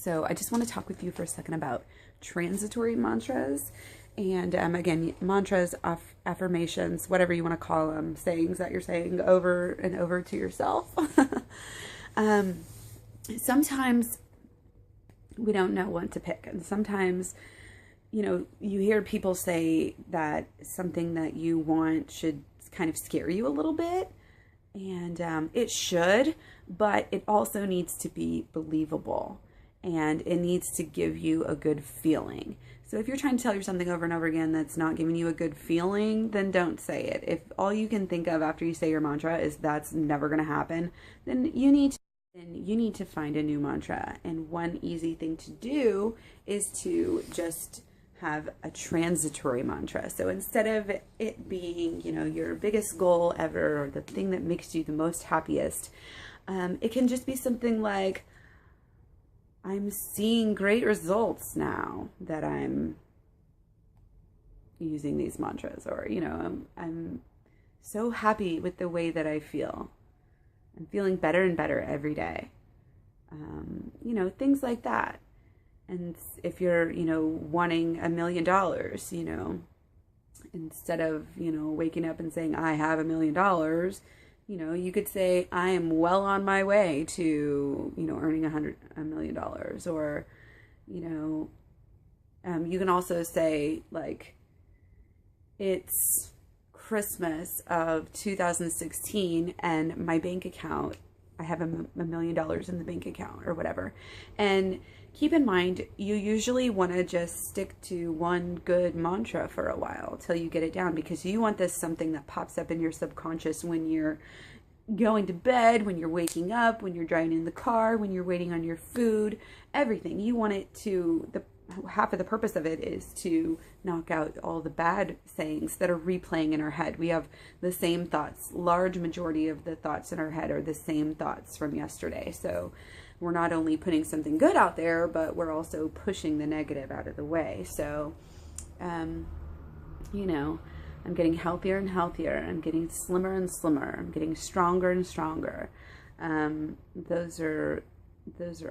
So I just want to talk with you for a second about transitory mantras. And again, mantras, affirmations, whatever you want to call them, sayings that you're saying over and over to yourself. Sometimes we don't know what to pick. And sometimes, you hear people say that something that you want should kind of scare you a little bit. And it should, but it also needs to be believable. And it needs to give you a good feeling. So if you're trying to tell yourself something over and over again that's not giving you a good feeling, then don't say it. If all you can think of after you say your mantra is that's never going to happen, then you need to find a new mantra. And one easy thing to do is to just have a transitory mantra. So instead of it being, your biggest goal ever or the thing that makes you the most happiest, it can just be something like, I'm seeing great results now that I'm using these mantras, or, I'm so happy with the way that I feel. I'm feeling better and better every day. Things like that. And if you're, wanting $1 million, instead of, waking up and saying, I have $1 million, you could say, I am well on my way to, earning $100 million. Or, you can also say, like, it's Christmas of 2016 and my bank account, I have $1 million in the bank account or whatever. And keep in mind, you usually want to just stick to one good mantra for a while till you get it down, because you want this something that pops up in your subconscious when you're going to bed, when you're waking up, when you're driving in the car, when you're waiting on your food, everything. You want it to, half of the purpose of it is to knock out all the bad sayings that are replaying in our head. We have the same thoughts. Large majority of the thoughts in our head are the same thoughts from yesterday. So we're not only putting something good out there, but we're also pushing the negative out of the way. So, I'm getting healthier and healthier. I'm getting slimmer and slimmer. I'm getting stronger and stronger. Those are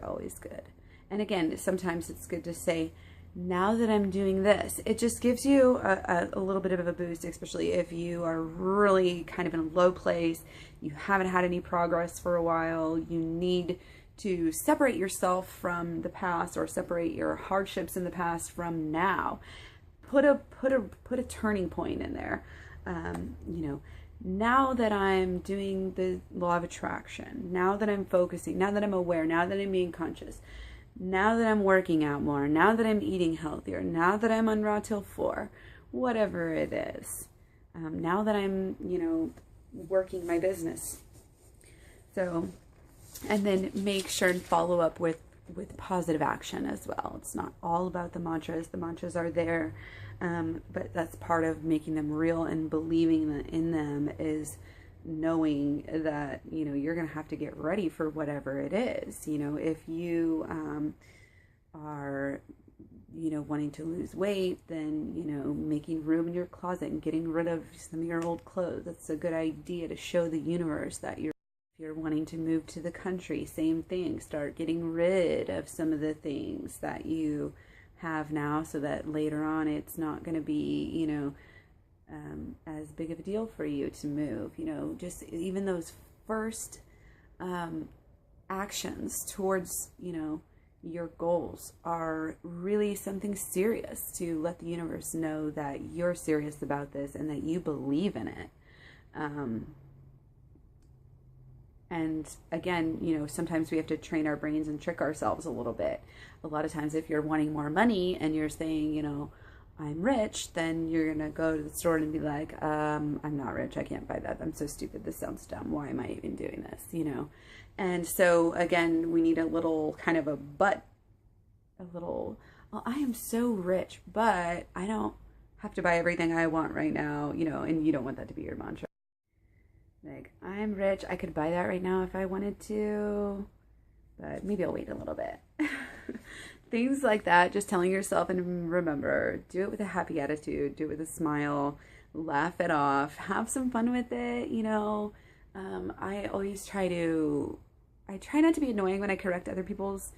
always good. And again, sometimes it's good to say, now that I'm doing this, it just gives you a little bit of a boost, especially if you are really kind of in a low place, you haven't had any progress for a while, you need to separate yourself from the past, or separate your hardships in the past from now. Put a turning point in there. Now that I'm doing the law of attraction, now that I'm focusing, now that I'm aware, now that I'm being conscious, now that I'm working out more, now that I'm eating healthier, now that I'm on Raw Till 4, whatever it is, now that I'm, working my business. So, and then make sure and follow up with positive action as well. It's not all about the mantras. The mantras are there, but that's part of making them real, and believing in them is knowing that, you're going to have to get ready for whatever it is. If you are, wanting to lose weight, then, making room in your closet and getting rid of some of your old clothes. That's a good idea to show the universe that if you're wanting to move to the country, same thing. Start getting rid of some of the things that you have now, so that later on it's not going to be, as big of a deal for you to move. Just even those first actions towards, your goals are really something serious, to let the universe know that you're serious about this and that you believe in it. And again, sometimes we have to train our brains and trick ourselves a little bit. A lot of times if you're wanting more money and you're saying, I'm rich, then you're going to go to the store and be like, I'm not rich. I can't buy that. I'm so stupid. This sounds dumb. Why am I even doing this? And so again, we need a little kind of well, I am so rich, but I don't have to buy everything I want right now, and you don't want that to be your mantra. Like, I'm rich, I could buy that right now if I wanted to, but maybe I'll wait a little bit. Things like that, just telling yourself, and remember, do it with a happy attitude, do it with a smile, laugh it off, have some fun with it, I always try not to be annoying when I correct other people's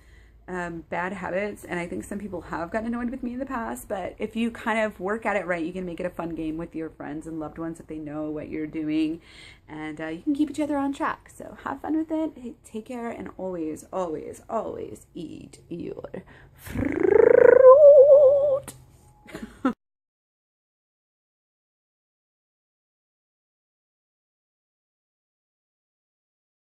bad habits, and I think some people have gotten annoyed with me in the past, but if you kind of work at it right, you can make it a fun game with your friends and loved ones if they know what you're doing, and you can keep each other on track. So have fun with it, take care, and always, always, always eat your fruit.